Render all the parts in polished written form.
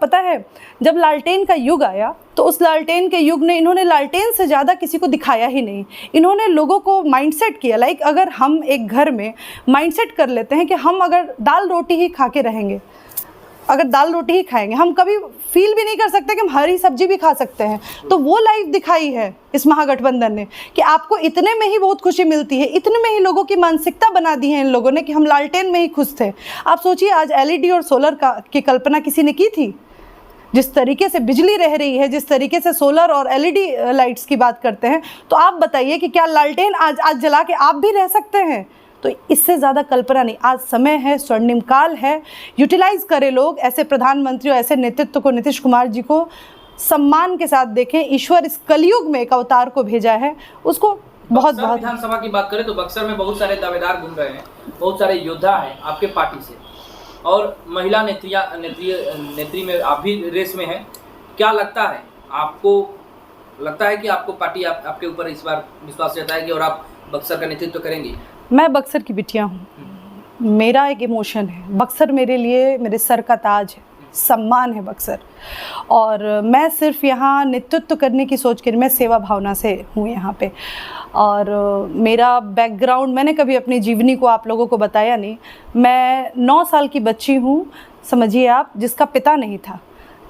पता है, जब लालटेन का युग आया तो उस लालटेन के युग ने इन्होंने लालटेन से ज़्यादा किसी को दिखाया ही नहीं। इन्होंने लोगों को माइंडसेट किया, लाइक अगर हम एक घर में माइंडसेट कर लेते हैं कि हम अगर दाल रोटी ही खा के रहेंगे, अगर दाल रोटी ही खाएंगे, हम कभी फील भी नहीं कर सकते कि हम हरी सब्जी भी खा सकते हैं। तो वो लाइफ दिखाई है इस महागठबंधन ने कि आपको इतने में ही बहुत खुशी मिलती है, इतने में ही लोगों की मानसिकता बना दी है इन लोगों ने कि हम लालटेन में ही खुश थे। आप सोचिए, आज एलईडी और सोलर की कल्पना किसी ने की थी? जिस तरीके से बिजली रह रही है, जिस तरीके से सोलर और एलईडी लाइट्स की बात करते हैं, तो आप बताइए कि क्या लालटेन आज जला के आप भी रह सकते हैं? तो इससे ज़्यादा कल्पना नहीं। आज समय है, स्वर्णिम काल है, यूटिलाइज करें लोग ऐसे प्रधानमंत्री और ऐसे नेतृत्व को। नीतीश कुमार जी को सम्मान के साथ देखें। ईश्वर इस कलयुग में एक अवतार को भेजा है, उसको बहुत बहुत। विधानसभा की बात करें तो बक्सर में बहुत सारे दावेदार घूम रहे हैं, बहुत सारे योद्धा हैं आपके पार्टी से, और महिला नेत्री में आप भी रेस में हैं। क्या लगता है आपको, लगता है कि आपको पार्टी आपके ऊपर इस बार विश्वास जताएगी और आप बक्सर का नेतृत्व करेंगी? मैं बक्सर की बिटिया हूँ, मेरा एक इमोशन है। बक्सर मेरे लिए मेरे सर का ताज है, सम्मान है बक्सर। और मैं सिर्फ यहाँ नेतृत्व करने की सोच कर, मैं सेवा भावना से हूँ यहाँ पे। और मेरा बैकग्राउंड मैंने कभी अपनी जीवनी को आप लोगों को बताया नहीं। मैं 9 साल की बच्ची हूँ, समझिए आप, जिसका पिता नहीं था,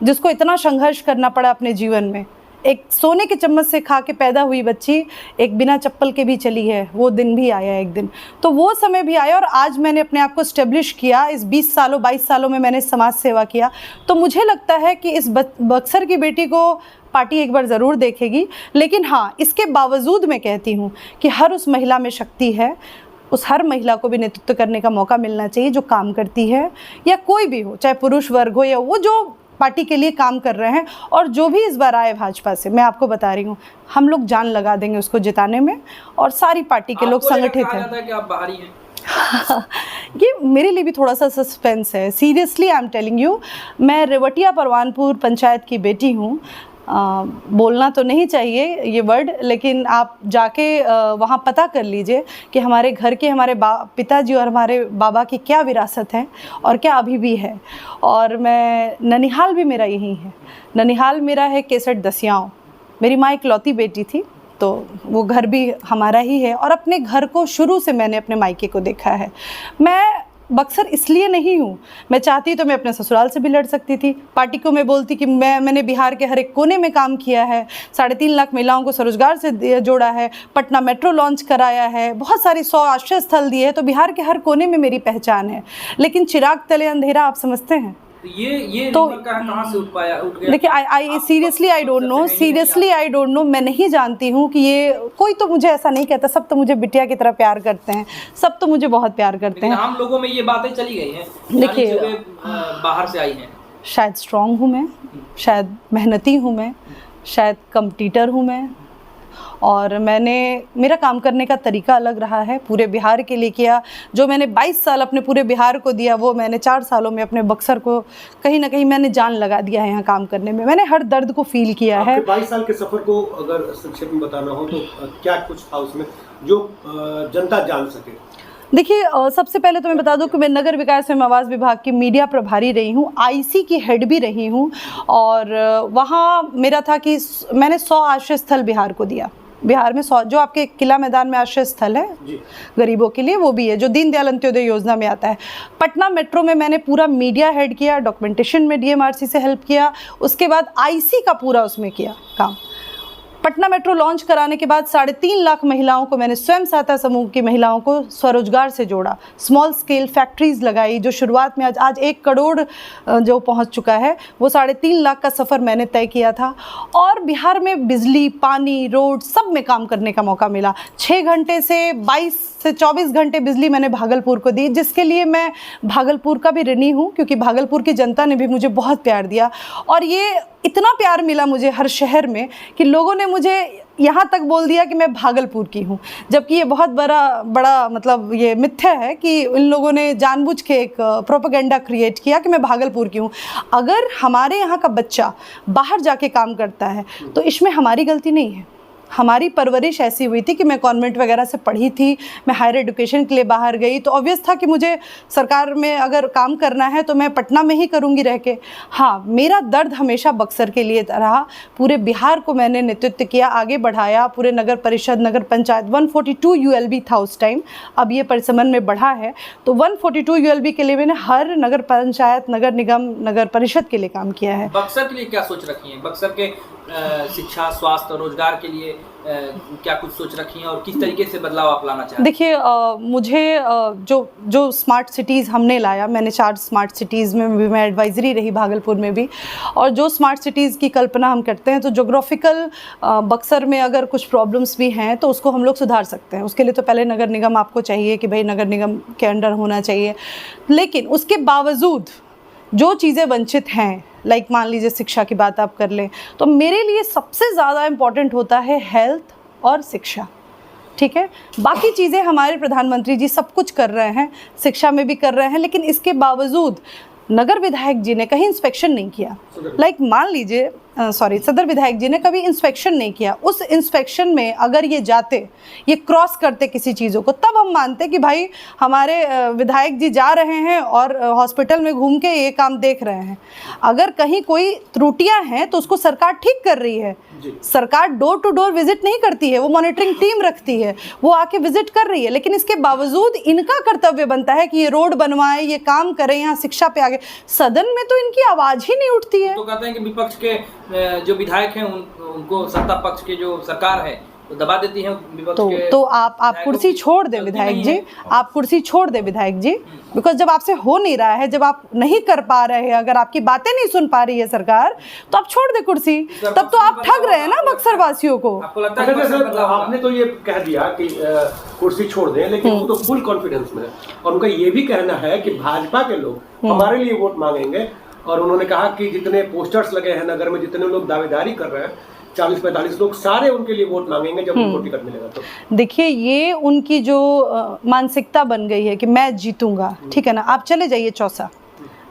जिसको इतना संघर्ष करना पड़ा अपने जीवन में। एक सोने के चम्मच से खा के पैदा हुई बच्ची एक बिना चप्पल के भी चली है, वो दिन भी आया एक दिन। तो वो समय भी आया और आज मैंने अपने आप को स्टेब्लिश किया। इस 20 सालों 22 सालों में मैंने समाज सेवा किया। तो मुझे लगता है कि इस बक्सर की बेटी को पार्टी एक बार ज़रूर देखेगी। लेकिन हाँ, इसके बावजूद मैं कहती हूँ कि हर उस महिला में शक्ति है, उस हर महिला को भी नेतृत्व करने का मौका मिलना चाहिए जो काम करती है, या कोई भी हो, चाहे पुरुष वर्ग हो या वो जो पार्टी के लिए काम कर रहे हैं। और जो भी इस बार आए भाजपा से, मैं आपको बता रही हूँ, हम लोग जान लगा देंगे उसको जिताने में। और सारी पार्टी के लोग संगठित हैं। कि आप बाहरी हैं? ये मेरे लिए भी थोड़ा सा सस्पेंस है, seriously I am telling you. मैं रेवटिया परवानपुर पंचायत की बेटी हूँ। बोलना तो नहीं चाहिए ये वर्ड, लेकिन आप जाके वहाँ पता कर लीजिए कि हमारे घर के, हमारे पिताजी और हमारे बाबा की क्या विरासत है और क्या अभी भी है। और मैं, ननिहाल भी मेरा यही है, ननिहाल मेरा है केसट दसियाओं। मेरी माँ इकलौती बेटी थी, तो वो घर भी हमारा ही है। और अपने घर को शुरू से मैंने अपने मायके को देखा है। मैं बक्सर इसलिए नहीं हूँ, मैं चाहती तो मैं अपने ससुराल से भी लड़ सकती थी। पार्टी को मैं बोलती कि मैंने बिहार के हर एक कोने में काम किया है, 3.5 लाख महिलाओं को स्वरोजगार से जोड़ा है, पटना मेट्रो लॉन्च कराया है, बहुत सारी 100 आश्रय स्थल दिए हैं। तो बिहार के हर कोने में मेरी पहचान है। लेकिन चिराग तले अंधेरा, आप समझते हैं? ये तो कहाँ से उठ गया? देखिए, I seriously I don't know, मैं नहीं जानती हूँ कि ये कोई तो मुझे ऐसा नहीं कहता। सब तो मुझे बिटिया की तरह प्यार करते हैं, सब तो मुझे बहुत प्यार करते हैं। हम लोगों में ये बातें चली गई हैं, देखिए बाहर से आई हैं। शायद स्ट्रॉन्ग हूँ मैं, शायद मेहनती हूँ मैं, शायद कम्पटीटर हूँ मैं। और मेरा काम करने का तरीका अलग रहा है, पूरे बिहार के लिए किया। जो मैंने 22 साल अपने पूरे बिहार को दिया, वो मैंने 4 सालों में अपने बक्सर को कहीं ना कहीं मैंने जान लगा दिया है यहाँ काम करने में। मैंने हर दर्द को फील किया है। 22 साल के सफ़र को अगर संक्षेप में बताना हो तो क्या कुछ था उसमें जो जनता जान सके? देखिए, सबसे पहले तो मैं बता दूं कि मैं नगर विकास एवं आवास विभाग की मीडिया प्रभारी रही हूं, आईसी की हेड भी रही हूं। और वहां मेरा था कि मैंने 100 आश्रय स्थल बिहार को दिया। बिहार में 100, जो आपके किला मैदान में आश्रय स्थल है गरीबों के लिए, वो भी है, जो दीनदयाल अंत्योदय योजना में आता है। पटना मेट्रो में मैंने पूरा मीडिया हेड किया, डॉक्यूमेंटेशन में डीएमआरसी से हेल्प किया। उसके बाद आईसी का पूरा उसमें किया काम। पटना मेट्रो लॉन्च कराने के बाद 3.5 लाख महिलाओं को मैंने, स्वयं सहायता समूह की महिलाओं को स्वरोजगार से जोड़ा, स्मॉल स्केल फैक्ट्रीज लगाई, जो शुरुआत में आज 1 करोड़ जो पहुंच चुका है, वो 3.5 लाख का सफ़र मैंने तय किया था। और बिहार में बिजली, पानी, रोड, सब में काम करने का मौका मिला। 6 घंटे से 22 से 24 घंटे बिजली मैंने भागलपुर को दी, जिसके लिए मैं भागलपुर का भी ऋणी हूँ, क्योंकि भागलपुर की जनता ने भी मुझे बहुत प्यार दिया। और ये इतना प्यार मिला मुझे हर शहर में कि लोगों ने मुझे यहाँ तक बोल दिया कि मैं भागलपुर की हूँ। जबकि ये बहुत बड़ा मतलब ये मिथ्या है कि इन लोगों ने जानबूझ के एक प्रोपेगेंडा क्रिएट किया कि मैं भागलपुर की हूँ। अगर हमारे यहाँ का बच्चा बाहर जाके काम करता है तो इसमें हमारी गलती नहीं है। हमारी परवरिश ऐसी हुई थी कि मैं कॉन्वेंट वगैरह से पढ़ी थी, मैं हायर एजुकेशन के लिए बाहर गई, तो ऑब्वियस था कि मुझे सरकार में अगर काम करना है तो मैं पटना में ही करूँगी रह के। हाँ, मेरा दर्द हमेशा बक्सर के लिए रहा। पूरे बिहार को मैंने नेतृत्व किया, आगे बढ़ाया, पूरे नगर परिषद, नगर पंचायत। 142 ULB था उस टाइम, अब ये परिसमन में बढ़ा है। तो 142 ULB के लिए मैंने हर नगर पंचायत, नगर निगम, नगर परिषद के लिए काम किया है। बक्सर के लिए क्या सोच रखी है? बक्सर के शिक्षा, स्वास्थ्य, रोजगार के लिए क्या कुछ सोच रखी हैं और किस तरीके से बदलाव आप लाना चाहते हैं? देखिए, मुझे जो स्मार्ट सिटीज़ हमने लाया, मैंने 4 स्मार्ट सिटीज़ में भी मैं एडवाइज़री रही, भागलपुर में भी। और जो स्मार्ट सिटीज़ की कल्पना हम करते हैं तो जोग्राफिकल बक्सर में अगर कुछ प्रॉब्लम्स भी हैं तो उसको हम लोग सुधार सकते हैं। उसके लिए तो पहले नगर निगम आपको चाहिए कि भाई नगर निगम के अंडर होना चाहिए। लेकिन उसके बावजूद जो चीज़ें वंचित हैं, लाइक मान लीजिए शिक्षा की बात आप कर लें, तो मेरे लिए सबसे ज़्यादा इम्पॉर्टेंट होता है हेल्थ और शिक्षा। ठीक है, बाकी चीज़ें हमारे प्रधानमंत्री जी सब कुछ कर रहे हैं, शिक्षा में भी कर रहे हैं, लेकिन इसके बावजूद नगर विधायक जी ने कहीं इंस्पेक्शन नहीं किया। लाइक मान लीजिए सदर विधायक जी ने कभी इंस्पेक्शन नहीं किया। उस इंस्पेक्शन में अगर ये जाते, ये क्रॉस करते किसी चीज़ों को, तब हम मानते कि भाई हमारे विधायक जी जा रहे हैं और हॉस्पिटल में घूम के ये काम देख रहे हैं। अगर कहीं कोई त्रुटियां हैं तो उसको सरकार ठीक कर रही है। सरकार डोर टू डोर विजिट नहीं करती है, वो मॉनिटरिंग टीम रखती है, वो आके विजिट कर रही है। लेकिन इसके बावजूद इनका कर्तव्य बनता है कि ये रोड बनवाएं, ये काम करें, यहाँ शिक्षा पे आगे। सदन में तो इनकी आवाज़ ही नहीं उठती है। तो कहते हैं कि विपक्ष के जो विधायक हैं उनको सत्ता पक्ष के जो सरकार है तो दबा देती है विपक्ष के। तो आप कुर्सी छोड़ दें विधायक जी, आप कुर्सी छोड़ दें विधायक जी, बिकॉज जब आपसे हो नहीं रहा है, जब आप नहीं कर पा रहे हैं, अगर आपकी बातें नहीं सुन पा रही है सरकार, तो आप छोड़ दें कुर्सी। तब तो आप ठग रहे हैं ना बक्सर वासियों को। आपको लगता है कि आपने तो ये कह दिया कि कुर्सी छोड़ दें, लेकिन वो तो फुल कॉन्फिडेंस में है और उनका ये भी कहना है कि भाजपा के लोग हमारे लिए वोट मांगेंगे। और उन्होंने कहा कि जितने पोस्टर्स लगे हैं नगर में, जितने लोग दावेदारी कर रहे हैं, 40-45 लोग, सारे उनके लिए वोट मांगेंगे जब उनको टिकट मिलेगा। तो देखिए, ये उनकी जो मानसिकता बन गई है कि मैं जीतूंगा। ठीक है ना, आप चले जाइए चौसा,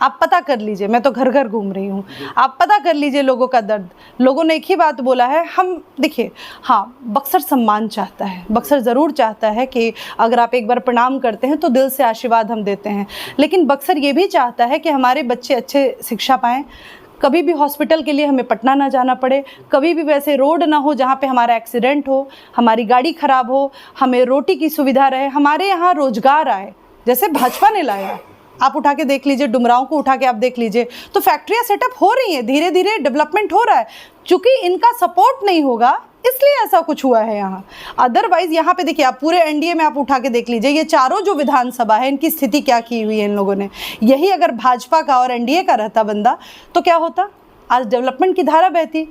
आप पता कर लीजिए, मैं तो घर घर घूम रही हूँ, आप पता कर लीजिए लोगों का दर्द। लोगों ने एक ही बात बोला है, हम देखिए, हाँ, बक्सर सम्मान चाहता है, बक्सर ज़रूर चाहता है कि अगर आप एक बार प्रणाम करते हैं तो दिल से आशीर्वाद हम देते हैं। लेकिन बक्सर ये भी चाहता है कि हमारे बच्चे अच्छे शिक्षा पाएँ, कभी भी हॉस्पिटल के लिए हमें पटना ना जाना पड़े, कभी भी वैसे रोड ना हो जहाँ पे हमारा एक्सीडेंट हो, हमारी गाड़ी ख़राब हो, हमें रोटी की सुविधा रहे, हमारे यहाँ रोजगार आए, जैसे भाजपा ने लाया। आप उठा के देख लीजिए, डुमरांव को उठा के आप देख लीजिए, तो फैक्ट्रियाँ सेटअप हो रही हैं, धीरे धीरे डेवलपमेंट हो रहा है। चूँकि इनका सपोर्ट नहीं होगा इसलिए ऐसा कुछ हुआ है यहाँ। अदरवाइज यहाँ पे देखिए, आप पूरे एनडीए में आप उठा के देख लीजिए, ये चारों जो विधानसभा है इनकी स्थिति क्या की हुई है इन लोगों ने। यही अगर भाजपा का और एनडीए का रहता बंदा तो क्या होता, आज डेवलपमेंट की धारा बहती।